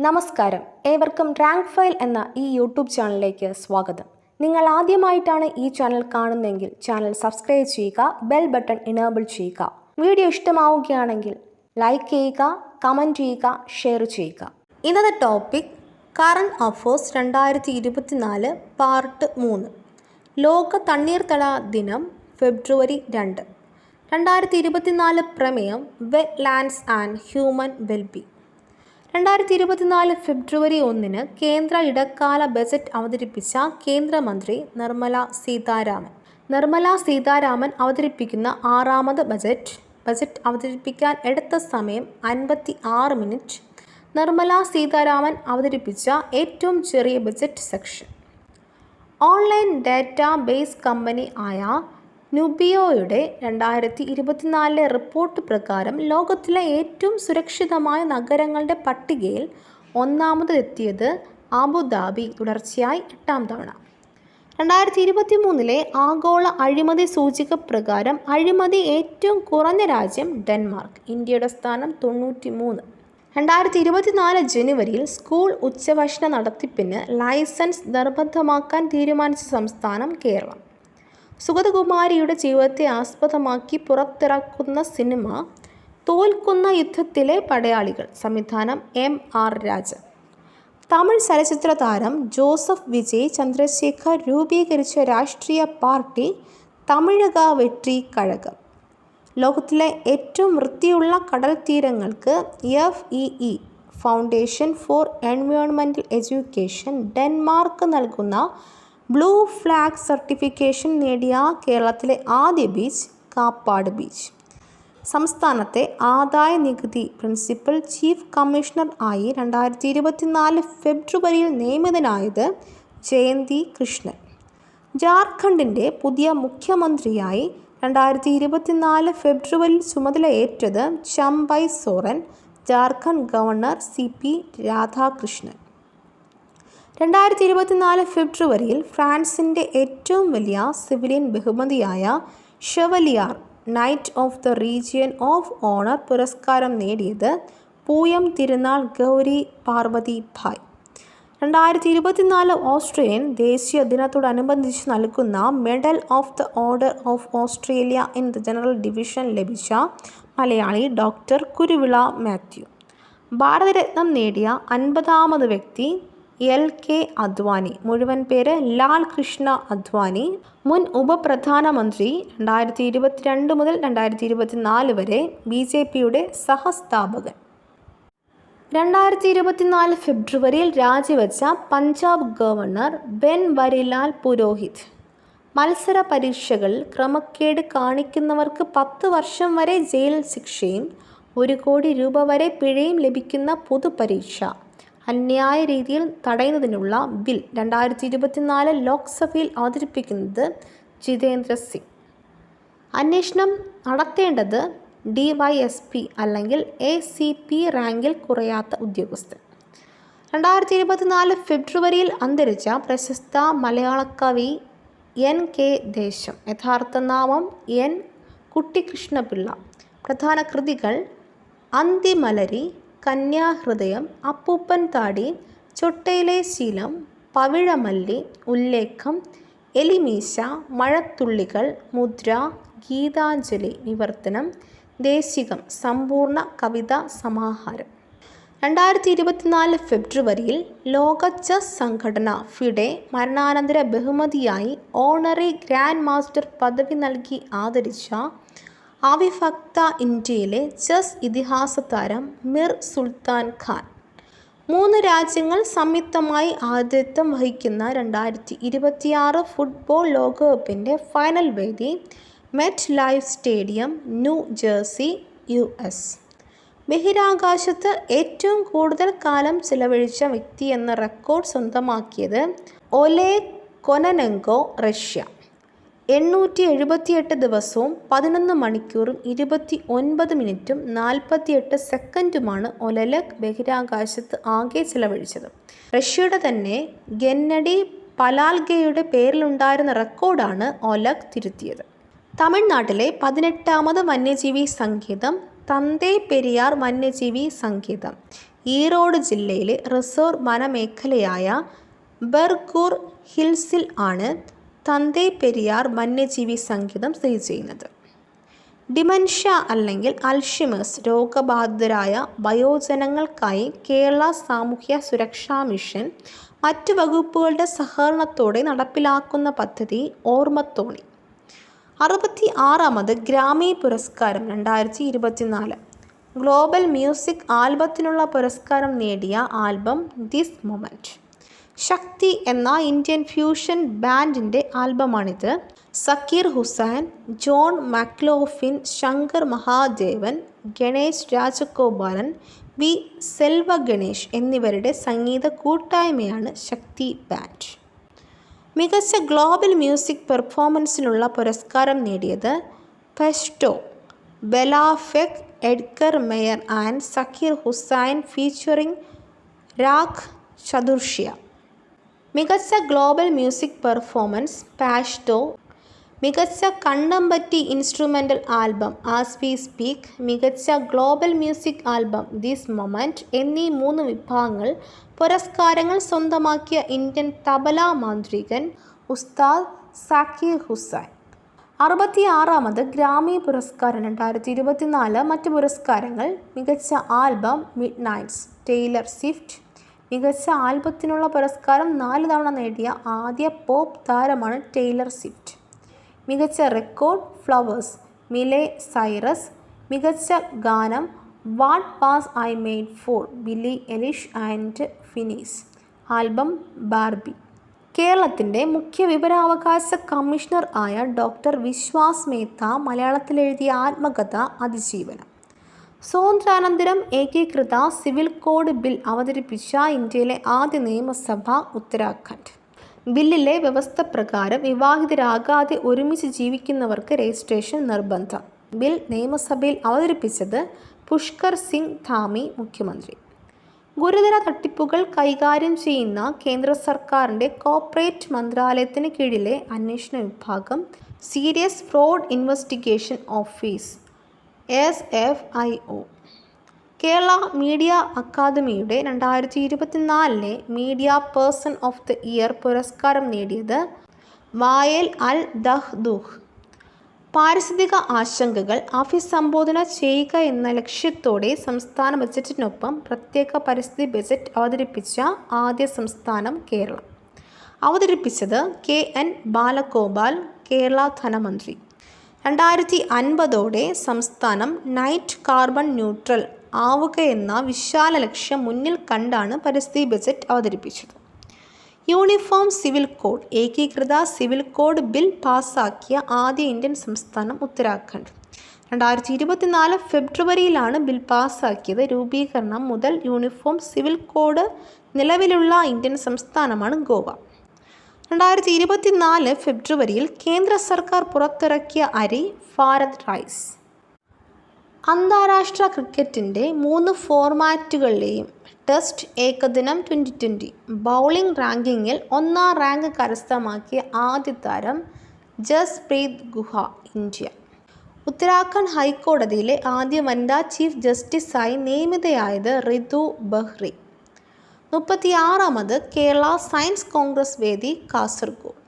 നമസ്കാരം, ഏവർക്കും rank file എന്ന ഈ യൂട്യൂബ് ചാനലിലേക്ക് സ്വാഗതം. നിങ്ങൾ ആദ്യമായിട്ടാണ് ഈ ചാനൽ കാണുന്നതെങ്കിൽ ചാനൽ സബ്സ്ക്രൈബ് ചെയ്യുക, ബെൽ ബട്ടൺ എനേബിൾ ചെയ്യുക. വീഡിയോ ഇഷ്ടമാവുകയാണെങ്കിൽ ലൈക്ക് ചെയ്യുക, കമൻറ്റ് ചെയ്യുക, ഷെയർ ചെയ്യുക. ഇന്നത്തെ ടോപ്പിക് കറണ്ട് അഫേഴ്സ് 2024 പാർട്ട് 3. ലോക തണ്ണീർത്തട ദിനം ഫെബ്രുവരി 2. 2024 പ്രമേയം വെറ്റ്ലാൻഡ്സ് ആൻഡ് ഹ്യൂമൻ വെൽബീങ്. 2024 ഫെബ്രുവരി 1 കേന്ദ്ര ഇടക്കാല ബജറ്റ് അവതരിപ്പിച്ച കേന്ദ്രമന്ത്രി നിർമ്മല സീതാരാമൻ അവതരിപ്പിക്കുന്ന 6ാമത് ബജറ്റ് അവതരിപ്പിക്കാൻ എടുത്ത സമയം 56 മിനിറ്റ്. നിർമ്മല സീതാരാമൻ അവതരിപ്പിച്ച ഏറ്റവും ചെറിയ budget section. Online data base company ആയ നുബിയോയുടെ 2024 റിപ്പോർട്ട് പ്രകാരം ലോകത്തിലെ ഏറ്റവും സുരക്ഷിതമായ നഗരങ്ങളുടെ പട്ടികയിൽ 1ാമതെത്തിയത് അബുദാബി, തുടർച്ചയായി 8ാം തവണ. 2023 ആഗോള അഴിമതി സൂചിക പ്രകാരം അഴിമതി ഏറ്റവും കുറഞ്ഞ രാജ്യം ഡെൻമാർക്ക്, ഇന്ത്യയുടെ സ്ഥാനം 93. 2024 ജനുവരിയിൽ സ്കൂൾ ഉച്ചഭക്ഷണ നടത്തിപ്പിന് ലൈസൻസ് നിർബന്ധമാക്കാൻ തീരുമാനിച്ച സംസ്ഥാനം കേരളം. സുഗതകുമാരിയുടെ ജീവിതത്തെ ആസ്പദമാക്കി പുറത്തിറക്കുന്ന സിനിമ തോൽക്കുന്ന യുദ്ധത്തിലെ പടയാളികൾ, സംവിധാനം M.R. രാജൻ. തമിഴ് ചലച്ചിത്ര താരം ജോസഫ് വിജയ് ചന്ദ്രശേഖർ രൂപീകരിച്ച രാഷ്ട്രീയ പാർട്ടി തമിഴക വെട്രി കഴകം. ലോകത്തിലെ ഏറ്റവും വൃത്തിയുള്ള കടൽ തീരങ്ങൾക്ക് FEE ഫൗണ്ടേഷൻ ഫോർ എൻവയോൺമെൻ്റൽ എഡ്യൂക്കേഷൻ ഡെൻമാർക്ക് നൽകുന്ന ബ്ലൂ ഫ്ലാഗ് സർട്ടിഫിക്കേഷൻ നേടിയ കേരളത്തിലെ ആദ്യ ബീച്ച് കാപ്പാട് ബീച്ച്. സംസ്ഥാനത്തെ ആദായ നികുതി പ്രിൻസിപ്പൽ ചീഫ് കമ്മീഷണർ ആയി 2024 ഫെബ്രുവരിയിൽ നിയമിതനായത് ജയന്തി കൃഷ്ണൻ. ജാർഖണ്ഡിൻ്റെ പുതിയ മുഖ്യമന്ത്രിയായി 2024 ഫെബ്രുവരിയിൽ ചുമതലയേറ്റത് ചമ്പൈ സോറൻ. Jharkhand governor CP Radhakrishnan. 2024 ഫെബ്രുവരിയിൽ ഫ്രാൻസിൻ്റെ ഏറ്റവും വലിയ സിവിലിയൻ ബഹുമതിയായ chevalier knight of the legion of honour പുരസ്കാരം നേടിയത് പൂയം തിരുനാൾ ഗൗരി പാർവതി ഭായ്. 2024 ഓസ്ട്രേലിയൻ ദേശീയ ദിനത്തോടനുബന്ധിച്ച് നൽകുന്ന medal of the order of Australia in the general division ലഭിച്ച മലയാളി ഡോക്ടർ കുരുവിള മാത്യു. ഭാരതരത്നം നേടിയ 50ാമത് വ്യക്തി LK അദ്വാനി, മുഴുവൻ പേര് ലാൽ കൃഷ്ണ അദ്വാനി. മുൻ ഉപപ്രധാനമന്ത്രി. 2022 മുതൽ 2024 വരെ BJPയുടെ സഹസ്ഥാപകൻ. 2024 ഫെബ്രുവരിയിൽ രാജിവെച്ച പഞ്ചാബ് ഗവർണർ ബൻവരിലാൽ പുരോഹിത്. മത്സര പരീക്ഷകളിൽ ക്രമക്കേട് കാണിക്കുന്നവർക്ക് 10 വർഷം വരെ ജയിൽ ശിക്ഷയും 1 കോടി രൂപ വരെ പിഴയും ലഭിക്കുന്ന പൊതുപരീക്ഷ അന്യായ രീതിയിൽ തടയുന്നതിനുള്ള ബിൽ 2024 ലോക്സഭയിൽ അവതരിപ്പിക്കുന്നത് ജിതേന്ദ്ര സിംഗ്. അന്വേഷണം നടത്തേണ്ടത് DYSP അല്ലെങ്കിൽ ACP റാങ്കിൽ കുറയാത്ത ഉദ്യോഗസ്ഥൻ. 2024 ഫെബ്രുവരിയിൽ അന്തരിച്ച പ്രശസ്ത മലയാള കവി NK ദേശം. യഥാർത്ഥ നാമം N കുട്ടിക്കൃഷ്ണപിള്ള. പ്രധാന കൃതികൾ അന്തിമലരി, കന്യാഹൃദയം, അപ്പൂപ്പൻ താടി, ചൊട്ടയിലെ ശീലം, പവിഴമല്ലി, ഉല്ലേഖം, എലിമീശ, മഴത്തുള്ളികൾ, മുദ്ര, ഗീതാഞ്ജലി, വിവർത്തനം, ദേശികം, സമ്പൂർണ്ണ കവിതാ സമാഹാരം. 2024 ഫെബ്രുവരിയിൽ ലോക ചെസ് സംഘടന FIDE മരണാനന്തര ബഹുമതിയായി ഓണറി ഗ്രാൻഡ് മാസ്റ്റർ പദവി നൽകി ആദരിച്ച അവിഭക്ത ഇന്ത്യയിലെ ചെസ് ഇതിഹാസ താരം മിർ സുൽത്താൻ ഖാൻ. 3 രാജ്യങ്ങൾ സംയുക്തമായി ആതിഥ്യം വഹിക്കുന്ന 2026 ഫുട്ബോൾ ലോകകപ്പിൻ്റെ ഫൈനൽ വേദി met life stadium, new jersey, US. ബഹിരാകാശത്ത് ഏറ്റവും കൂടുതൽ കാലം ചിലവഴിച്ച വ്യക്തി എന്ന റെക്കോർഡ് സ്വന്തമാക്കിയത് ഒലേഗ് കൊനനെങ്കോ, റഷ്യ. 878 ദിവസവും 11 മണിക്കൂറും 29 മിനിറ്റും 48 സെക്കൻഡുമാണ് ഒലെഗ് ബഹിരാകാശത്ത് ആകെ ചിലവഴിച്ചത്. റഷ്യയുടെ തന്നെ ഗെന്നഡി പലാൽഗയുടെ പേരിലുണ്ടായിരുന്ന റെക്കോർഡാണ് ഒലെഗ് തിരുത്തിയത്. തമിഴ്നാട്ടിലെ 18ാമത് വന്യജീവി സങ്കേതം തന്തേ പെരിയാർ വന്യജീവി സങ്കേതം. ഈറോഡ് ജില്ലയിലെ റിസർവ് വനമേഖലയായ ബർഗൂർ ഹിൽസിൽ ആണ് തന്തൈ പെരിയാർ വന്യജീവി സങ്കേതം സ്ഥിതി ചെയ്യുന്നത്. ഡിമെൻഷ്യ അല്ലെങ്കിൽ അൽഷിമേഴ്സ് രോഗബാധിതരായ വയോജനങ്ങൾക്കായി കേരള സാമൂഹ്യ സുരക്ഷാ മിഷൻ മറ്റു വകുപ്പുകളുടെ സഹകരണത്തോടെ നടപ്പിലാക്കുന്ന പദ്ധതി ഓർമ്മത്തോണി. 66ാമത് ഗ്രാമി പുരസ്കാരം 2024. ഗ്ലോബൽ മ്യൂസിക് ആൽബത്തിനുള്ള പുരസ്കാരം നേടിയ ആൽബം ദിസ് മൊമെൻറ്റ്. ശക്തി എന്ന ഇന്ത്യൻ ഫ്യൂഷൻ ബാൻഡിൻ്റെ ആൽബമാണിത്. Zakir Hussain, John McLaughlin, Shankar Mahadevan, Ganesh Rajagopalan, V Selva Ganesh എന്നിവരുടെ സംഗീത കൂട്ടായ്മയാണ് ശക്തി ബാൻഡ്. മികച്ച ഗ്ലോബൽ മ്യൂസിക് പെർഫോമൻസിനുള്ള പുരസ്കാരം നേടിയത് Pashto, Bela Fleck, Edgar Meyer and Zakir Hussain featuring Rakesh Chaurasia. മികച്ച ഗ്ലോബൽ മ്യൂസിക് പെർഫോമൻസ് പാഷ്തോ, മികച്ച contemporary instrumental album as we speak, മികച്ച global music album this moment എന്നീ 3 വിഭാഗങ്ങൾ പുരസ്കാരങ്ങൾ സ്വന്തമാക്കിയ ഇന്ത്യൻ തബല മാന്ത്രികൻ ഉസ്താദ് സക്കീർ ഹുസൈൻ. 66ാമത് ഗ്രാമി പുരസ്കാരം 2024. മറ്റ് പുരസ്കാരങ്ങൾ: മികച്ച album midnights Taylor Swift. മികച്ച ആൽബത്തിനുള്ള പുരസ്കാരം 4 തവണ നേടിയ ആദ്യ പോപ്പ് താരമാണ് ടൈലർ സ്വിഫ്റ്റ്. മികച്ച റെക്കോർഡ് ഫ്ലവേഴ്സ് മിലെ സൈറസ്. മികച്ച ഗാനം what was I made for Billie Eilish and Finneas. Album Barbie. കേരളത്തിൻ്റെ മുഖ്യ വിവരാവകാശ കമ്മീഷണർ ആയ ഡോക്ടർ വിശ്വാസ് മേത്ത മലയാളത്തിലെഴുതിയ ആത്മകഥ അതിജീവനം. സ്വാതന്ത്ര്യാനന്തരം ഏകീകൃത സിവിൽ കോഡ് ബിൽ അവതരിപ്പിച്ച ഇന്ത്യയിലെ ആദ്യ നിയമസഭ ഉത്തരാഖണ്ഡ്. ബില്ലിലെ വ്യവസ്ഥ പ്രകാരം വിവാഹിതരാകാതെ ഒരുമിച്ച് ജീവിക്കുന്നവർക്ക് രജിസ്ട്രേഷൻ നിർബന്ധം. ബിൽ നിയമസഭയിൽ അവതരിപ്പിച്ചത് പുഷ്കർ സിംഗ് ധാമി, മുഖ്യമന്ത്രി. ഗുരുതര തട്ടിപ്പുകൾ കൈകാര്യം ചെയ്യുന്ന കേന്ദ്ര സർക്കാരിൻ്റെ കോർപ്പറേറ്റ് മന്ത്രാലയത്തിന് കീഴിലെ അന്വേഷണ വിഭാഗം serious fraud investigation office SFIO. Kerala media അക്കാദമിയുടെ 2024 media person of the year പുരസ്കാരം നേടിയത് വായേൽ അൽ ദഹ്ദൂഹ്. പാരിസ്ഥിതിക ആശങ്കകൾ അഭിസംബോധന ചെയ്യുക എന്ന ലക്ഷ്യത്തോടെ സംസ്ഥാന ബജറ്റിനൊപ്പം പ്രത്യേക പരിസ്ഥിതി ബജറ്റ് അവതരിപ്പിച്ച ആദ്യ സംസ്ഥാനം കേരളം. അവതരിപ്പിച്ചത് KN ബാലഗോപാൽ, കേരള ധനമന്ത്രി. 2050 സംസ്ഥാനം നൈറ്റ് കാർബൺ ന്യൂട്രൽ ആവുകയെന്ന വിശാല ലക്ഷ്യം മുന്നിൽ കണ്ടാണ് പരിസ്ഥിതി ബജറ്റ് അവതരിപ്പിച്ചത്. യൂണിഫോം സിവിൽ കോഡ് ഏകീകൃത സിവിൽ കോഡ് ബിൽ പാസാക്കിയ ആദ്യ ഇന്ത്യൻ സംസ്ഥാനം ഉത്തരാഖണ്ഡ്. 2024 ഫെബ്രുവരിയിലാണ് ബിൽ പാസാക്കിയത്. രൂപീകരണം മുതൽ യൂണിഫോം സിവിൽ കോഡ് നിലവിലുള്ള ഇന്ത്യൻ സംസ്ഥാനമാണ് ഗോവ. 2024 ഫെബ്രുവരിയിൽ കേന്ദ്ര സർക്കാർ പുറത്തിറക്കിയ അരി ഭാരത് റൈസ്. അന്താരാഷ്ട്ര ക്രിക്കറ്റിൻ്റെ 3 ഫോർമാറ്റുകളിലെയും ടെസ്റ്റ്, ഏകദിനം, 2020 ബൗളിംഗ് റാങ്കിങ്ങിൽ 1ാം റാങ്ക് കരസ്ഥമാക്കിയ ആദ്യ താരം ജസ്പ്രീത് ഗുഹ, ഇന്ത്യ. ഉത്തരാഖണ്ഡ് ഹൈക്കോടതിയിലെ ആദ്യ വനിതാ ചീഫ് ജസ്റ്റിസായി നിയമിതയായത് റിതു ബഹ്റി. 36ാമത് കേരള സയൻസ് കോൺഗ്രസ് വേദി, കാസർഗോഡ്.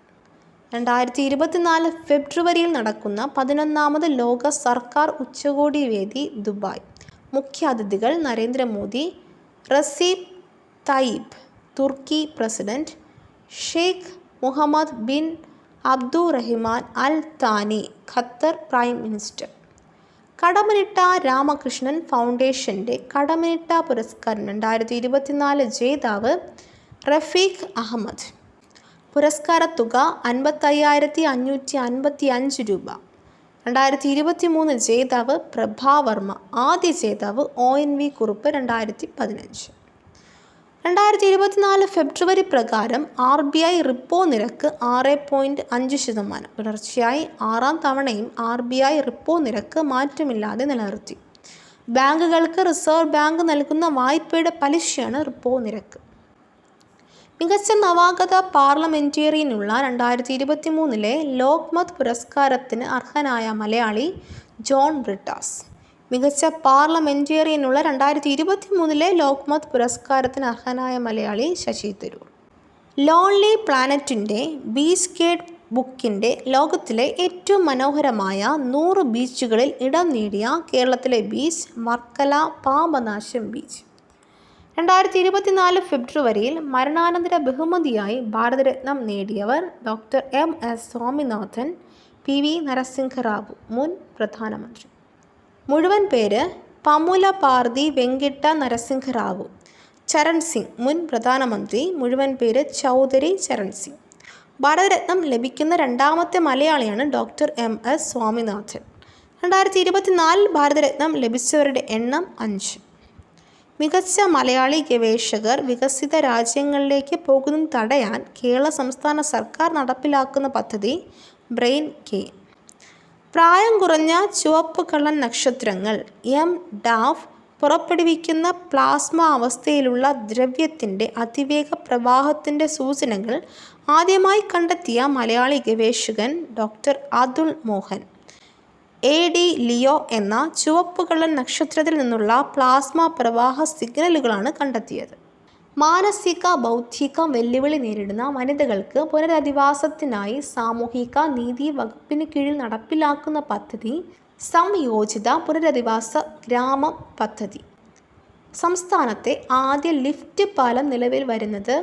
2024 ഫെബ്രുവരിയിൽ നടക്കുന്ന 11ാമത് ലോക സർക്കാർ ഉച്ചകോടി വേദി, ദുബായ്. മുഖ്യാതിഥികൾ നരേന്ദ്രമോദി, റസീബ് തയ്യിബ് തുർക്കി president, Sheikh Muhammad bin Abdulrahman Al Thani Qatar prime minister. Kadammanitta Ramakrishnan ഫൗണ്ടേഷൻ്റെ കടമ്മനിട്ട പുരസ്കാരം 2024 ജേതാവ് റഫീഖ് അഹമ്മദ്. പുരസ്കാരത്തുക 55,555 രൂപ. 2023 ജേതാവ് പ്രഭാവർമ്മ. ആദ്യ ജേതാവ് ONV കുറുപ്പ് 2015. 2024 ഫെബ്രുവരി പ്രകാരം RBI റിപ്പോ നിരക്ക് 6.5%. തുടർച്ചയായി 6ാം തവണയും RBI റിപ്പോ നിരക്ക് മാറ്റമില്ലാതെ നിലനിർത്തി. ബാങ്കുകൾക്ക് റിസർവ് ബാങ്ക് നൽകുന്ന വായ്പയുടെ പലിശയാണ് റിപ്പോ നിരക്ക്. മികച്ച നവാഗത പാർലമെൻറ്റേറിയനുള്ള 2023 ലോക്മത് പുരസ്കാരത്തിന് അർഹനായ മലയാളി ജോൺ ബ്രിട്ടാസ്. മികച്ച പാർലമെൻറ്റേറിയനുള്ള 2023 ലോക്മത് പുരസ്കാരത്തിന് അർഹനായ മലയാളി ശശി തരൂർ. ലോൺലി പ്ലാനറ്റിൻ്റെ ബീച്ച് ഗേറ്റ് ബുക്കിൻ്റെ ലോകത്തിലെ ഏറ്റവും മനോഹരമായ 100 ബീച്ചുകളിൽ ഇടം നേടിയ കേരളത്തിലെ ബീച്ച് വർക്കല പാപനാശം ബീച്ച്. 2024 ഫെബ്രുവരിയിൽ മരണാനന്തര ബഹുമതിയായി ഭാരതരത്നം നേടിയവർ doctor MS Swaminathan, PV Narasimha Rao, മുൻ പ്രധാനമന്ത്രി. മുഴുവൻ പേര് പമുലപാർതി വെങ്കിട്ട നരസിംഹറാവു. ചരൺ സിംഗ്, മുൻ പ്രധാനമന്ത്രി. മുഴുവൻ പേര് ചൗധരി ചരൺ സിംഗ്. ഭാരതരത്നം ലഭിക്കുന്ന രണ്ടാമത്തെ മലയാളിയാണ് ഡോക്ടർ MS സ്വാമിനാഥൻ. 2024 ഭാരതരത്നം ലഭിച്ചവരുടെ എണ്ണം 5. മികച്ച മലയാളി ഗവേഷകർ വികസിത രാജ്യങ്ങളിലേക്ക് പോകുന്നത് തടയാൻ കേരള സംസ്ഥാന സർക്കാർ നടപ്പിലാക്കുന്ന പദ്ധതി ബ്രെയിൻ ഗെയിൻ. പ്രായം കുറഞ്ഞ ചുവപ്പ് കള്ളൻ നക്ഷത്രങ്ങൾ MDAF പുറപ്പെടുവിക്കുന്ന പ്ലാസ്മ അവസ്ഥയിലുള്ള ദ്രവ്യത്തിൻ്റെ അതിവേഗ പ്രവാഹത്തിൻ്റെ സൂചനകൾ ആദ്യമായി കണ്ടെത്തിയ മലയാളി ഗവേഷകൻ doctor Atul Mohan. AD Leo എന്ന ചുവപ്പ് കള്ളൻ നക്ഷത്രത്തിൽ നിന്നുള്ള പ്ലാസ്മ പ്രവാഹ സിഗ്നലുകളാണ് കണ്ടെത്തിയത്. മാനസിക ബൗദ്ധിക വെല്ലുവിളി നേരിടുന്ന വനിതകൾക്ക് പുനരധിവാസത്തിനായി സാമൂഹിക നീതി വകുപ്പിന് കീഴിൽ നടപ്പിലാക്കുന്ന പദ്ധതി സംയോജിത പുനരധിവാസ ഗ്രാമം പദ്ധതി. സംസ്ഥാനത്തെ ആദ്യ ലിഫ്റ്റ് പാലം നിലവിൽ വരുന്നത്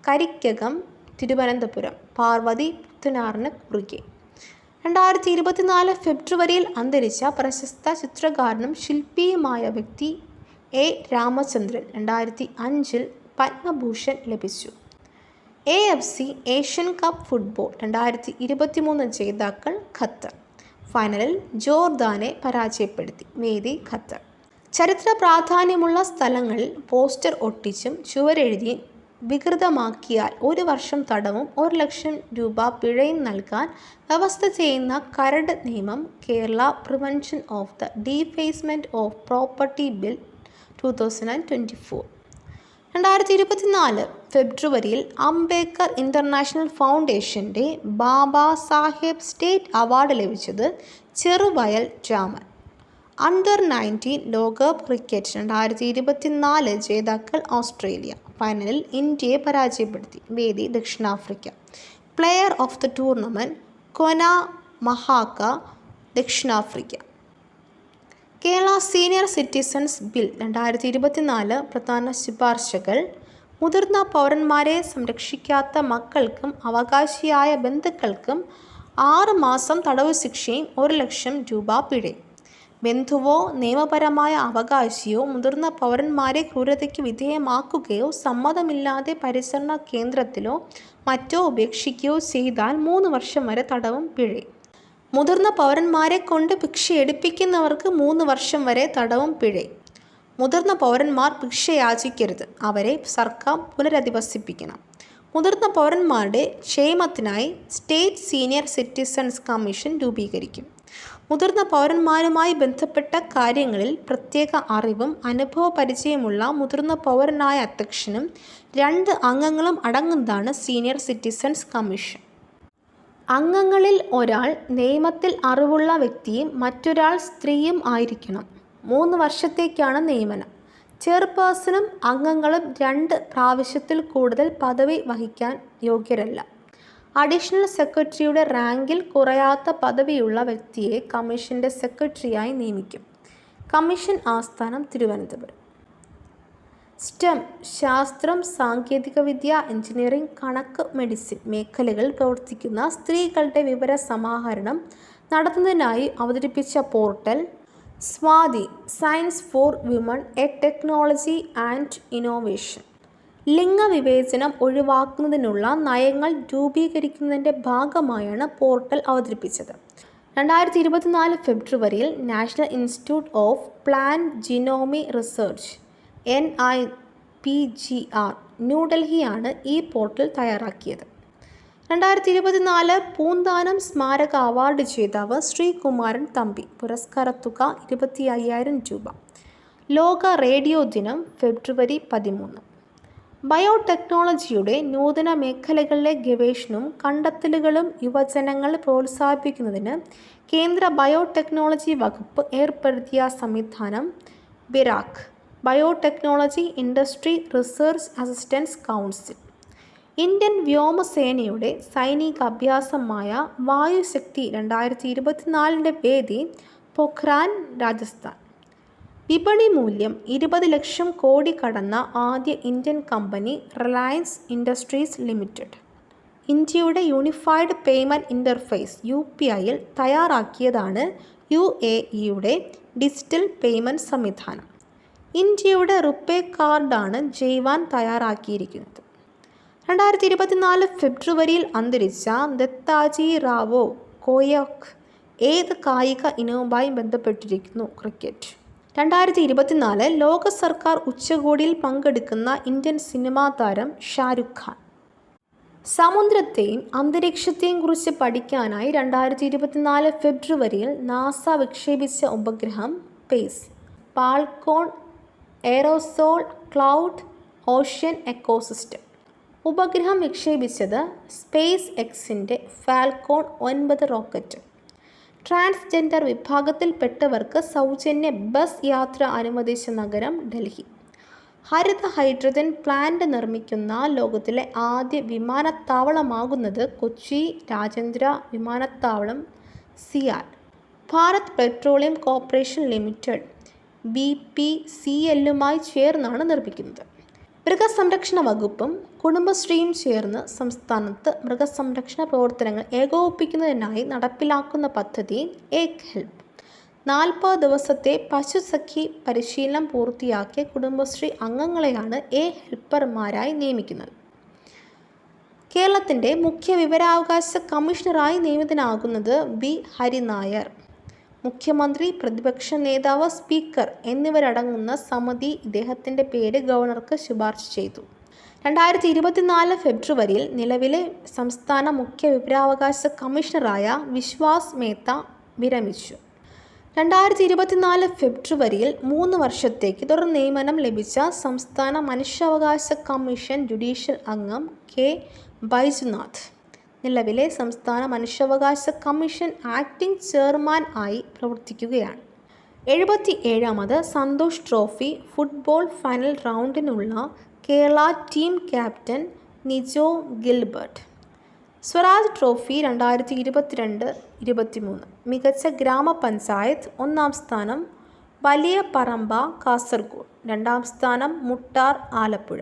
കരിക്കകം തിരുവനന്തപുരം പാർവതി പുത്തനാറിന് കുറുകെ. 2024 ഫെബ്രുവരിയിൽ അന്തരിച്ച പ്രശസ്ത ചിത്രകാരനും ശില്പിയുമായ വ്യക്തി A. രാമചന്ദ്രൻ 2005 പത്മഭൂഷൺ ലഭിച്ചു. AFC ഏഷ്യൻ കപ്പ് ഫുട്ബോൾ 2023 ജേതാക്കൾ ഖത്തർ. ഫൈനലിൽ ജോർദാനെ പരാജയപ്പെടുത്തി. വേദി ഖത്തർ. ചരിത്ര പ്രാധാന്യമുള്ള സ്ഥലങ്ങളിൽ പോസ്റ്റർ ഒട്ടിച്ചും ചുവരെഴുതിയും വികൃതമാക്കിയാൽ 1 വർഷം തടവും 1 ലക്ഷം രൂപ പിഴയും നൽകാൻ വ്യവസ്ഥ ചെയ്യുന്ന കരട് നിയമം Kerala prevention of the defacement of property bill 2024. 2024 ഫെബ്രുവരിയിൽ അംബേദ്കർ ഇൻ്റർനാഷണൽ ഫൗണ്ടേഷൻ്റെ ബാബാ സാഹേബ് സ്റ്റേറ്റ് അവാർഡ് ലഭിച്ചത് ചെറുവയൽ രാമൻ. അണ്ടർ 19 ലോകകപ്പ് ക്രിക്കറ്റ് 2024 ജേതാക്കൾ ഓസ്ട്രേലിയ. ഫൈനലിൽ ഇന്ത്യയെ പരാജയപ്പെടുത്തി. വേദി ദക്ഷിണാഫ്രിക്ക. പ്ലെയർ ഓഫ് ദ ടൂർണമെൻറ്റ് കൊന മഹാക്ക ദക്ഷിണാഫ്രിക്ക. കേരള സീനിയർ സിറ്റിസൺസ് ബിൽ 2024 പ്രധാന ശുപാർശകൾ. മുതിർന്ന പൗരന്മാരെ സംരക്ഷിക്കാത്ത മക്കൾക്കും അവകാശിയായ ബന്ധുക്കൾക്കും 6 മാസം തടവ് ശിക്ഷയും 1 ലക്ഷം രൂപ പിഴയും. ബന്ധുവോ നിയമപരമായ അവകാശിയോ മുതിർന്ന പൗരന്മാരെ ക്രൂരതയ്ക്ക് വിധേയമാക്കുകയോ സമ്മതമില്ലാതെ പരിചരണ കേന്ദ്രത്തിലോ മറ്റോ ഉപേക്ഷിക്കുകയോ ചെയ്താൽ 3 വർഷം വരെ തടവും പിഴയും. മുതിർന്ന പൗരന്മാരെ കൊണ്ട് ഭിക്ഷയെടുപ്പിക്കുന്നവർക്ക് 3 വർഷം വരെ തടവും പിഴയും. മുതിർന്ന പൗരന്മാർ ഭിക്ഷയാചിക്കരുത്. അവരെ സർക്കാർ പുനരധിവസിപ്പിക്കണം. മുതിർന്ന പൗരന്മാരുടെ ക്ഷേമത്തിനായി സ്റ്റേറ്റ് സീനിയർ സിറ്റിസൺസ് കമ്മീഷൻ രൂപീകരിക്കും. മുതിർന്ന പൗരന്മാരുമായി ബന്ധപ്പെട്ട കാര്യങ്ങളിൽ പ്രത്യേക അറിവും അനുഭവ പരിചയമുള്ള മുതിർന്ന പൗരനായ അധ്യക്ഷനും 2 അംഗങ്ങളും അടങ്ങുന്നതാണ് സീനിയർ സിറ്റിസൺസ് കമ്മീഷൻ. അംഗങ്ങളിൽ ഒരാൾ നിയമത്തിൽ അറിവുള്ള വ്യക്തിയും മറ്റൊരാൾ സ്ത്രീയും ആയിരിക്കണം. 3 വർഷത്തേക്കാണ് നിയമനം. ചെയർപേഴ്സണും അംഗങ്ങളും 2 പ്രാവശ്യത്തിൽ കൂടുതൽ പദവി വഹിക്കാൻ യോഗ്യരല്ല. അഡീഷണൽ സെക്രട്ടറിയുടെ റാങ്കിൽ കുറയാത്ത പദവിയുള്ള വ്യക്തിയെ കമ്മീഷൻ്റെ സെക്രട്ടറിയായി നിയമിക്കും. കമ്മീഷൻ ആസ്ഥാനം തിരുവനന്തപുരം. സ്റ്റെം ശാസ്ത്രം, സാങ്കേതികവിദ്യ, എഞ്ചിനീയറിംഗ്, കണക്ക്, മെഡിസിൻ മേഖലകളിൽ പ്രവർത്തിക്കുന്ന സ്ത്രീകളുടെ വിവര സമാഹരണം നടത്തുന്നതിനായി അവതരിപ്പിച്ച പോർട്ടൽ സ്വാതി science for women a technology and innovation. ലിംഗവിവേചനം ഒഴിവാക്കുന്നതിനുള്ള നയങ്ങൾ രൂപീകരിക്കുന്നതിൻ്റെ ഭാഗമായാണ് പോർട്ടൽ അവതരിപ്പിച്ചത്. 2024 ഫെബ്രുവരിയിൽ national institute of plant genome research NIPGR ന്യൂഡൽഹിയാണ് ഈ പോർട്ടൽ തയ്യാറാക്കിയത്. 2024 പൂന്താനം സ്മാരക അവാർഡ് ജേതാവ് ശ്രീകുമാരൻ തമ്പി. പുരസ്കാരത്തുക 25,000 രൂപ. ലോക റേഡിയോ ദിനം ഫെബ്രുവരി 13. ബയോടെക്നോളജിയുടെ നൂതന മേഖലകളിലെ ഗവേഷണവും കണ്ടെത്തലുകളും യുവജനങ്ങൾ പ്രോത്സാഹിപ്പിക്കുന്നതിന് കേന്ദ്ര ബയോടെക്നോളജി വകുപ്പ് ഏർപ്പെടുത്തിയ സംവിധാനം BIRAC, biotechnology industry research assistance council. Indian വ്യോമസേനയുടെ സൈനിക അഭ്യാസമായ വായുശക്തി 2024 വേദി പൊഖ്രാൻ, രാജസ്ഥാൻ. വിപണി മൂല്യം 20 ലക്ഷം കോടി കടന്ന ആദ്യ Indian company Reliance Industries limited. ഇന്ത്യയുടെ യൂണിഫൈഡ് പേയ്മെൻറ്റ് ഇൻ്റർഫേസ് UPIയിൽ തയ്യാറാക്കിയതാണ് UAEയുടെ ഡിജിറ്റൽ പേയ്മെൻറ്റ് സംവിധാനം. ഇന്ത്യയുടെ റുപേ കാർഡാണ് ജയ്വാൻ തയ്യാറാക്കിയിരിക്കുന്നത്. 2024 ഫെബ്രുവരിയിൽ അന്തരിച്ച ദത്താജി റാവോ കോയാക്ക് ഏത് കായിക ഇനവുമായി ബന്ധപ്പെട്ടിരിക്കുന്നു? ക്രിക്കറ്റ്. 2024 ലോക സർക്കാർ ഉച്ചകോടിയിൽ പങ്കെടുക്കുന്ന ഇന്ത്യൻ സിനിമാ താരം ഷാരുഖ് ഖാൻ. സമുദ്രത്തെയും അന്തരീക്ഷത്തെയും കുറിച്ച് പഠിക്കാനായി 2024 ഫെബ്രുവരിയിൽ നാസ വിക്ഷേപിച്ച ഉപഗ്രഹം pace, Falcon aerosol cloud ocean ecosystem. ഉപഗ്രഹം വിക്ഷേപിച്ചത് സ്പേസ് എക്സിൻ്റെ ഫാൽക്കോൺ 9 റോക്കറ്റ്. ട്രാൻസ്ജെൻഡർ വിഭാഗത്തിൽപ്പെട്ടവർക്ക് സൗജന്യ ബസ് യാത്ര അനുവദിച്ച നഗരം ഡൽഹി. ഹരിത ഹൈഡ്രജൻ പ്ലാന്റ് നിർമ്മിക്കുന്ന ലോകത്തിലെ ആദ്യ വിമാനത്താവളമാകുന്നത് കൊച്ചി രാജ്യാന്തര വിമാനത്താവളം CIAL. Bharat petroleum corporation limited BPCLുമായി ചേർന്നാണ് നിർമ്മിക്കുന്നത്. മൃഗസംരക്ഷണ വകുപ്പും കുടുംബശ്രീയും ചേർന്ന് സംസ്ഥാനത്ത് മൃഗസംരക്ഷണ പ്രവർത്തനങ്ങൾ ഏകോപിപ്പിക്കുന്നതിനായി നടപ്പിലാക്കുന്ന പദ്ധതി ഏക് ഹെൽപ്പ്. 40 ദിവസത്തെ പശുസഖി പരിശീലനം പൂർത്തിയാക്കിയ കുടുംബശ്രീ അംഗങ്ങളെയാണ് ഹെൽപ്പർമാരായി നിയമിക്കുന്നത്. കേരളത്തിൻ്റെ മുഖ്യ വിവരാവകാശ കമ്മീഷണറായി നിയമിതനാകുന്നത് B. ഹരിനായർ. മുഖ്യമന്ത്രി, പ്രതിപക്ഷ നേതാവ്, സ്പീക്കർ എന്നിവരടങ്ങുന്ന സമിതി ഇദ്ദേഹത്തിൻ്റെ പേര് ഗവർണർക്ക് ശുപാർശ ചെയ്തു. 2024 ഫെബ്രുവരിയിൽ നിലവിലെ സംസ്ഥാന മുഖ്യ വിവരാവകാശ കമ്മീഷണറായ വിശ്വാസ് മേത്ത വിരമിച്ചു. 2024 ഫെബ്രുവരിയിൽ 3 വർഷത്തേക്ക് തുടർ നിയമനം ലഭിച്ച സംസ്ഥാന മനുഷ്യാവകാശ കമ്മീഷൻ ജുഡീഷ്യൽ അംഗം K. ബൈജുനാഥ് നിലവിലെ സംസ്ഥാന മനുഷ്യാവകാശ കമ്മീഷൻ ആക്ടിംഗ് ചെയർമാൻ ആയി പ്രവർത്തിക്കുകയാണ്. 77ാമത് സന്തോഷ് ട്രോഫി ഫുട്ബോൾ ഫൈനൽ റൗണ്ടിനുള്ള Kerala team captain Nijo Gilbert. Swaraj trophy 2022-23 മികച്ച ഗ്രാമപഞ്ചായത്ത് 1ാം സ്ഥാനം വലിയ പറമ്പ കാസർഗോഡ്, 2ാം സ്ഥാനം മുട്ടാർ ആലപ്പുഴ,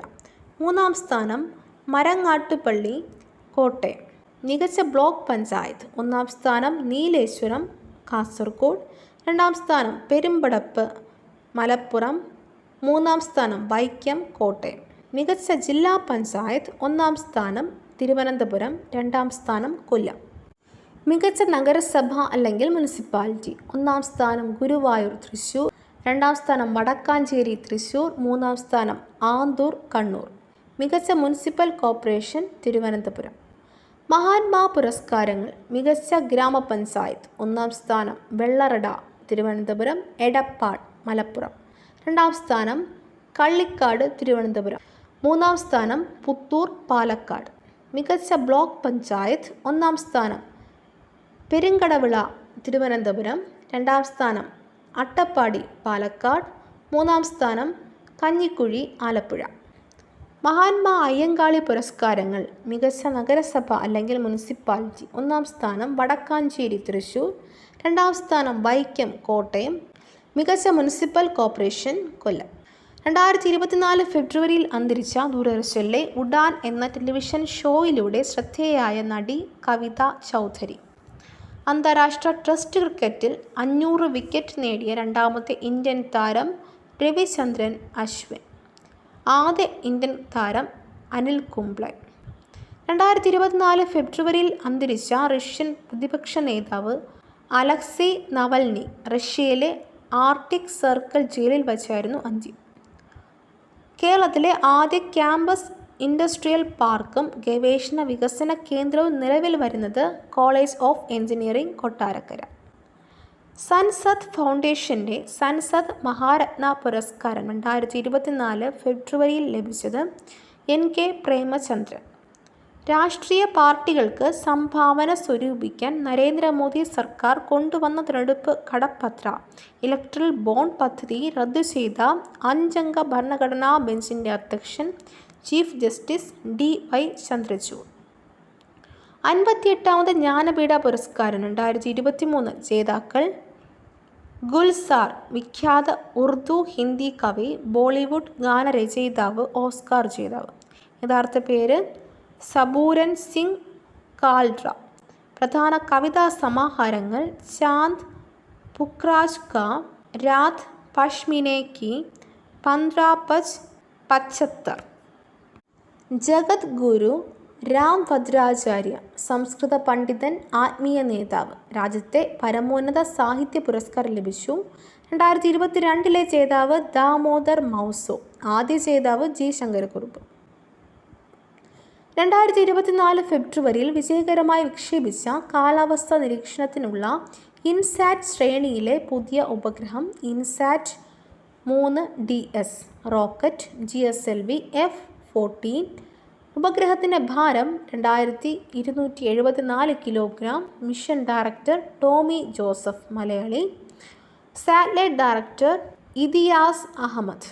3ാം സ്ഥാനം മരങ്ങാട്ടുപള്ളി കോട്ടയം. മികച്ച ബ്ലോക്ക് പഞ്ചായത്ത് 1ാം സ്ഥാനം നീലേശ്വരം കാസർഗോഡ്, 2ാം സ്ഥാനം പെരുമ്പടപ്പ് മലപ്പുറം, 3ാം സ്ഥാനം വൈക്കം കോട്ടയം. മികച്ച ജില്ലാ പഞ്ചായത്ത് 1ാം സ്ഥാനം തിരുവനന്തപുരം, 2ാം സ്ഥാനം കൊല്ലം. മികച്ച നഗരസഭ അല്ലെങ്കിൽ മുനിസിപ്പാലിറ്റി 1ാം സ്ഥാനം ഗുരുവായൂർ തൃശ്ശൂർ, 2ാം സ്ഥാനം വടക്കാഞ്ചേരി തൃശ്ശൂർ, 3ാം സ്ഥാനം ആന്തൂർ കണ്ണൂർ. മികച്ച മുനിസിപ്പൽ കോർപ്പറേഷൻ തിരുവനന്തപുരം. മഹാത്മാ പുരസ്കാരങ്ങൾ. മികച്ച ഗ്രാമപഞ്ചായത്ത് 1ാം സ്ഥാനം വെള്ളറട തിരുവനന്തപുരം, എടപ്പാട് മലപ്പുറം, 2ാം സ്ഥാനം കള്ളിക്കാട് തിരുവനന്തപുരം, 3ാം സ്ഥാനം പുത്തൂർ പാലക്കാട്. മികച്ച ബ്ലോക്ക് പഞ്ചായത്ത് 1ാം സ്ഥാനം പെരുങ്കടവിള തിരുവനന്തപുരം, 2ാം സ്ഥാനം അട്ടപ്പാടി പാലക്കാട്, 3ാം സ്ഥാനം കഞ്ഞിക്കുഴി ആലപ്പുഴ. മഹാത്മാ അയ്യങ്കാളി പുരസ്കാരങ്ങൾ. മികച്ച നഗരസഭ അല്ലെങ്കിൽ മുനിസിപ്പാലിറ്റി 1ാം സ്ഥാനം വടക്കാഞ്ചേരി തൃശ്ശൂർ, 2ാം സ്ഥാനം വൈക്കം കോട്ടയം, മികച്ച മുനിസിപ്പൽ കോർപ്പറേഷൻ കൊല്ലം. 2024 ഫെബ്രുവരിയിൽ അന്തരിച്ച ദൂരദർശനിലെ ഉഡാൻ എന്ന ടെലിവിഷൻ ഷോയിലൂടെ ശ്രദ്ധേയയായ നടി കവിത ചൗധരി. അന്താരാഷ്ട്ര ടെസ്റ്റ് ക്രിക്കറ്റിൽ 500 വിക്കറ്റ് നേടിയ 2ാമത്തെ ഇന്ത്യൻ താരം രവിചന്ദ്രൻ അശ്വിൻ. ആദ്യ ഇന്ത്യൻ താരം അനിൽ കുംബ്ലെ. 2024 ഫെബ്രുവരിയിൽ അന്തരിച്ച റഷ്യൻ പ്രതിപക്ഷ നേതാവ് അലക്സി നവൽനി. റഷ്യയിലെ ആർട്ടിക് സർക്കിൾ ജയിലിൽ വച്ചായിരുന്നു അന്ത്യം. കേരളത്തിലെ ആദ്യ ക്യാമ്പസ് ഇൻഡസ്ട്രിയൽ പാർക്കും ഗവേഷണ വികസന കേന്ദ്രവും നിലവിൽ വരുന്നത് college of engineering Kottarakkara. Sansad ഫൗണ്ടേഷൻ്റെ സൻസദ് മഹാരത്ന പുരസ്കാരം 2024 ഫെബ്രുവരിയിൽ ലഭിച്ചത് NK പ്രേമചന്ദ്രൻ. രാഷ്ട്രീയ പാർട്ടികൾക്ക് സംഭാവന സ്വരൂപിക്കാൻ നരേന്ദ്രമോദി സർക്കാർ കൊണ്ടുവന്ന തിരഞ്ഞെടുപ്പ് കടപ്പത്ര ഇലക്ട്രൽ ബോണ്ട് പദ്ധതി റദ്ദു ചെയ്ത 5-അംഗ ഭരണഘടനാ ബെഞ്ചിൻ്റെ അധ്യക്ഷൻ ചീഫ് ജസ്റ്റിസ് DY ചന്ദ്രചൂഡ്. 58ാമത് ജ്ഞാനപീഠ പുരസ്കാരം 2023 ജേതാക്കൾ: ഗുൽസാർ, വിഖ്യാത ഉറുദു ഹിന്ദി കവി, ബോളിവുഡ് ഗാനരചയിതാവ്, ഓസ്കാർ ജേതാവ്. യഥാർത്ഥ പേര് സബൂരൻ സിംഗ് കാൽഡ്ര. പ്രധാന കവിതാ സമാഹാരങ്ങൾ: ചാന്ദ്, പുക്രാജ് കാ, രാത് പഷ്മിനെ കി, 15 75. ജഗത് ഗുരു രാംഭദ്രാചാര്യ, സംസ്കൃത പണ്ഡിതൻ, ആത്മീയ നേതാവ്. രാജ്യത്തെ പരമോന്നത സാഹിത്യ പുരസ്കാരം ലഭിച്ചു. 2022 ജേതാവ് ദാമോദർ മൗസോ. ആദ്യ ജേതാവ് G ശങ്കരക്കുറുപ്പ്. 2024 ഫെബ്രുവരിയിൽ വിജയകരമായി വിക്ഷേപിച്ച കാലാവസ്ഥാ നിരീക്ഷണത്തിനുള്ള ഇൻസാറ്റ് ശ്രേണിയിലെ പുതിയ ഉപഗ്രഹം INSAT 3DS rocket GSLV F-14. ഉപഗ്രഹത്തിൻ്റെ ഭാരം 2274 kilogram. Mission director Tommy Joseph മലയാളി. Satellite director Idiyas Ahmed.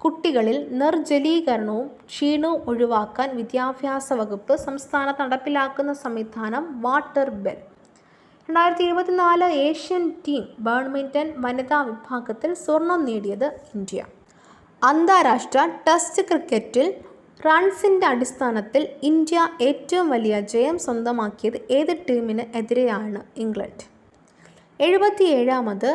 കുട്ടികളിൽ നിർജ്ജലീകരണവും ക്ഷീണവും ഒഴിവാക്കാൻ വിദ്യാഭ്യാസ വകുപ്പ് സംസ്ഥാനത്ത് നടപ്പിലാക്കുന്ന സംവിധാനം water bell. 2024 Asian team badminton വനിതാ വിഭാഗത്തിൽ സ്വർണം നേടിയത് ഇന്ത്യ. അന്താരാഷ്ട്ര ടെസ്റ്റ് ക്രിക്കറ്റിൽ റൺസിൻ്റെ അടിസ്ഥാനത്തിൽ ഇന്ത്യ ഏറ്റവും വലിയ ജയം സ്വന്തമാക്കിയത് ഏത് ടീമിന് എതിരെയാണ്? ഇംഗ്ലണ്ട്. 77ാമത്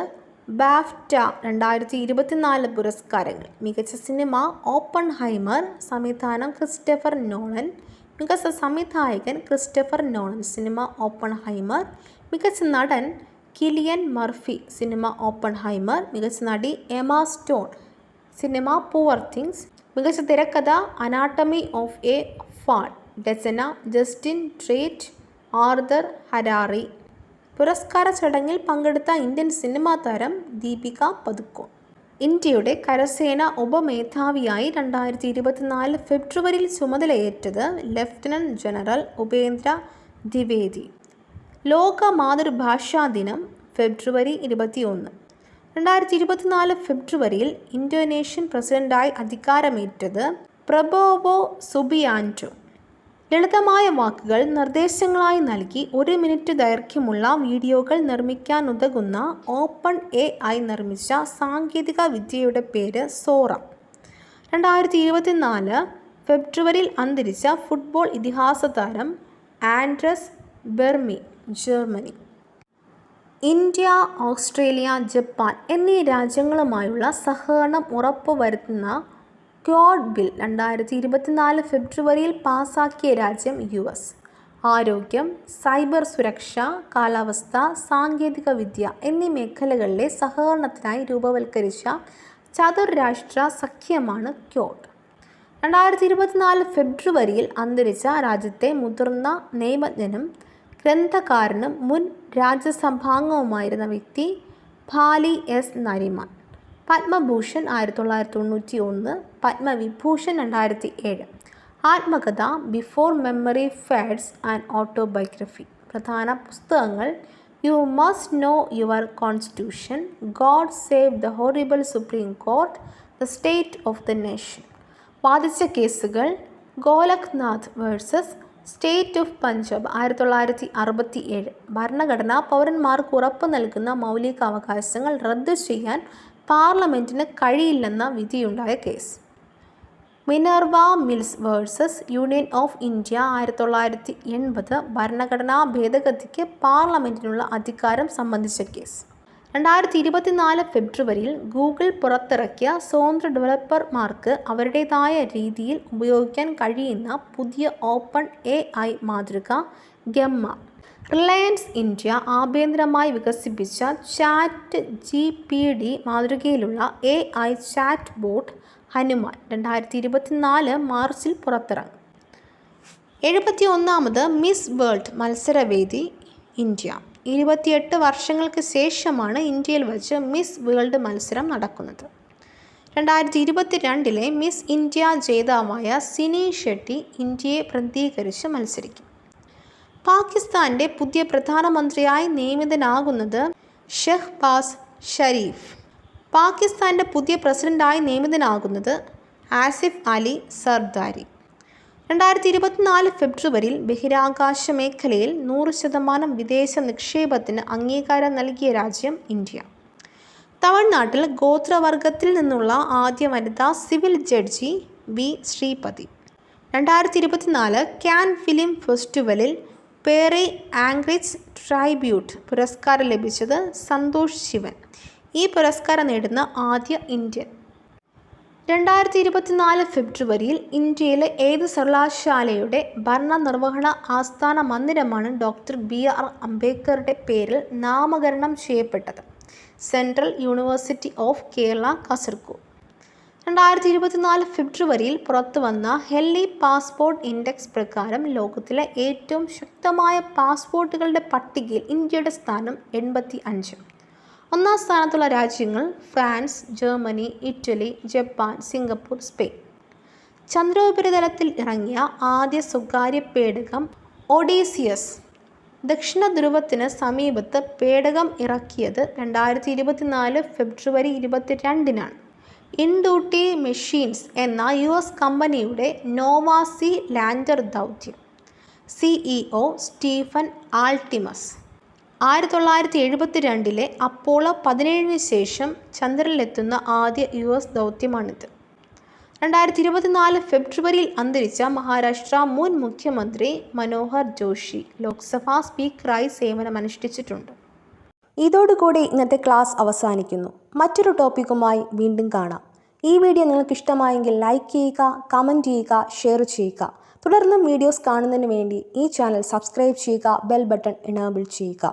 ബാഫ്റ്റ 2024 പുരസ്കാരങ്ങൾ: മികച്ച സിനിമ ഓപ്പൺഹൈമർ, സംവിധാനം ക്രിസ്റ്റഫർ നോളൻ, മികച്ച സംവിധായകൻ ക്രിസ്റ്റഫർ നോളൻ, സിനിമ ഓപ്പൺഹൈമർ. മികച്ച നടൻ കിലിയൻ മർഫി, സിനിമ ഓപ്പൺഹൈമർ. മികച്ച നടി Emma Stone, cinema poor things. മികച്ച തിരക്കഥ അനാട്ടമി ഓഫ് എ ഫാൾ, രചന ജസ്റ്റിൻ ട്രേറ്റ്, ആർതർ ഹരാറി. പുരസ്കാര ചടങ്ങിൽ പങ്കെടുത്ത ഇന്ത്യൻ സിനിമാ താരം ദീപിക പദുക്കോൺ. ഇന്ത്യയുടെ കരസേന ഉപമേധാവിയായി 2024 ഫെബ്രുവരിയിൽ ചുമതലയേറ്റത് ലഫ്റ്റനന്റ് ജനറൽ ഉപേന്ദ്ര ദ്വിവേദി. ലോക മാതൃഭാഷാ ദിനം ഫെബ്രുവരി 21. 2024 ഫെബ്രുവരിയിൽ ഇന്തോനേഷ്യൻ പ്രസിഡന്റായി അധികാരമേറ്റത് പ്രബോവോ സുബിയാന്റോ. ലളിതമായ വാക്കുകൾ നിർദ്ദേശങ്ങളായി നൽകി 1 മിനിറ്റ് ദൈർഘ്യമുള്ള വീഡിയോകൾ നിർമ്മിക്കാനുതകുന്ന ഓപ്പൺ AI നിർമ്മിച്ച സാങ്കേതിക വിദ്യയുടെ പേര് സോറ. 2024 ഫെബ്രുവരിയിൽ അന്തരിച്ച ഫുട്ബോൾ ഇതിഹാസ താരം Andreas Brehme, Germany. India, Australia, Japan എന്നീ രാജ്യങ്ങളുമായുള്ള സഹകരണം ഉറപ്പുവരുത്തുന്ന ക്വാഡ് ബിൽ 2024 ഫെബ്രുവരിയിൽ പാസാക്കിയ രാജ്യം US. ആരോഗ്യം, സൈബർ സുരക്ഷ, കാലാവസ്ഥ, സാങ്കേതിക വിദ്യ എന്നീ മേഖലകളിലെ സഹകരണത്തിനായി രൂപവൽക്കരിച്ച ചതുർരാഷ്ട്ര സഖ്യമാണ് ക്വാഡ്. 2024 ഫെബ്രുവരിയിൽ അന്തരിച്ച രാജ്യത്തെ മുതിർന്ന നിയമജ്ഞനും ഗ്രന്ഥകാരനും മുൻ രാജ്യസഭാംഗവുമായിരുന്ന വ്യക്തി ഭാലി S നരിമാൻ. പത്മഭൂഷൺ 1991, പത്മവിഭൂഷൺ 2007. ആത്മകഥ before memory fades and autobiography. പ്രധാന പുസ്തകങ്ങൾ: you must know your constitution, God save the horrible supreme court, the state of the nation. വാദിച്ച കേസുകൾ: Golaknath versus state of Punjab 1967. ഭരണഘടന പൗരന്മാർക്ക് ഉറപ്പു നൽകുന്ന മൗലികാവകാശങ്ങൾ റദ്ദു ചെയ്യാൻ പാർലമെൻറ്റിന് കഴിയില്ലെന്ന വിധിയുണ്ടായ case. Minerva Mills versus union of India 1980. ഭരണഘടനാ ഭേദഗതിക്ക് പാർലമെൻറ്റിനുള്ള അധികാരം സംബന്ധിച്ച കേസ്. 2024 ഫെബ്രുവരിയിൽ ഗൂഗിൾ പുറത്തിറക്കിയ സ്വതന്ത്ര ഡെവലപ്പർമാർക്ക് അവരുടേതായ രീതിയിൽ ഉപയോഗിക്കാൻ കഴിയുന്ന പുതിയ ഓപ്പൺ AI മാതൃക ഗമ്മ. റിലയൻസ് ഇന്ത്യ ആഭ്യന്തരമായി വികസിപ്പിച്ച ചാറ്റ് GPT മാതൃകയിലുള്ള AI ചാറ്റ് ബോട്ട് ഹനുമാൻ 2024 മാർച്ചിൽ പുറത്തിറങ്ങും. 71ാമത് മിസ് വേൾഡ് മത്സരവേദി ഇന്ത്യ. 28 വർഷങ്ങൾക്ക് ശേഷമാണ് ഇന്ത്യയിൽ വച്ച് മിസ് വേൾഡ് മത്സരം നടക്കുന്നത്. 2022 മിസ് ഇന്ത്യ ജേതാവായ സിനി ഷെട്ടി ഇന്ത്യയെ പ്രതിനിധീകരിച്ച് മത്സരിക്കും. പാകിസ്ഥാൻ്റെ പുതിയ പ്രധാനമന്ത്രിയായി നിയമിതനാകുന്നത് ഷെഹ്ബാസ് ഷരീഫ്. പാകിസ്ഥാൻ്റെ പുതിയ പ്രസിഡന്റായി നിയമിതനാകുന്നത് ആസിഫ് അലി സർദാരി. 2024 ഫെബ്രുവരിയിൽ ബഹിരാകാശ മേഖലയിൽ 100% വിദേശ നിക്ഷേപത്തിന് അംഗീകാരം നൽകിയ രാജ്യം ഇന്ത്യ. തമിഴ്നാട്ടിൽ ഗോത്രവർഗത്തിൽ നിന്നുള്ള ആദ്യ വനിതാ civil judge V Sreepathi. 2024 Cannes film ഫെസ്റ്റിവലിൽ പേറി ആംഗ്രിറ്റ്സ് ട്രൈബ്യൂട്ട് പുരസ്കാരം ലഭിച്ചത് സന്തോഷ് ശിവൻ. ഈ പുരസ്കാരം നേടുന്ന ആദ്യ ഇന്ത്യൻ. 2024 ഫെബ്രുവരിയിൽ ഇന്ത്യയിലെ ഏത് സർവകലാശാലയുടെ ഭരണനിർവഹണ ആസ്ഥാന മന്ദിരമാണ് ഡോക്ടർ BR അംബേദ്കറുടെ പേരിൽ നാമകരണം ചെയ്യപ്പെട്ടത്? Central university of Kerala, Kasaragod. 2024 ഫെബ്രുവരിയിൽ പുറത്തുവന്ന ഹെല്ലി പാസ്പോർട്ട് ഇൻഡെക്സ് പ്രകാരം ലോകത്തിലെ ഏറ്റവും ശക്തമായ പാസ്പോർട്ടുകളുടെ പട്ടികയിൽ ഇന്ത്യയുടെ സ്ഥാനം 85. ഒന്നാം സ്ഥാനത്തുള്ള രാജ്യങ്ങൾ France, Germany, Italy, Japan, Singapore, Spain. ചന്ദ്രോപരിതലത്തിൽ ഇറങ്ങിയ ആദ്യ സ്വകാര്യ പേടകം ഒഡീസിയസ്. ദക്ഷിണ ധ്രുവത്തിന് സമീപത്ത് പേടകം ഇറക്കിയത് 2024 ഫെബ്രുവരി 22-നാണ്. ഇൻഡ്യൂട്ടി മെഷീൻസ് എന്ന US company Nova C lander ദൗത്യം. CEO Stephen Altemus. 1972 അപ്പോളോ 17 ശേഷം ചന്ദ്രനിലെത്തുന്ന ആദ്യ US ദൗത്യമാണിത്. 2024 ഫെബ്രുവരിയിൽ അന്തരിച്ച മഹാരാഷ്ട്ര മുൻ മുഖ്യമന്ത്രി മനോഹർ ജോഷി ലോക്സഭാ സ്പീക്കറായി സേവനമനുഷ്ഠിച്ചിട്ടുണ്ട്. ഇതോടുകൂടി ഇന്നത്തെ ക്ലാസ് അവസാനിക്കുന്നു. മറ്റൊരു ടോപ്പിക്കുമായി വീണ്ടും കാണാം. ഈ വീഡിയോ നിങ്ങൾക്ക് ഇഷ്ടമായെങ്കിൽ ലൈക്ക് ചെയ്യുക, കമൻറ്റ് ചെയ്യുക, ഷെയർ ചെയ്യുക. തുടർന്നും വീഡിയോസ് കാണുന്നതിന് വേണ്ടി ഈ ചാനൽ സബ്സ്ക്രൈബ് ചെയ്യുക, ബെൽ ബട്ടൺ എനേബിൾ ചെയ്യുക.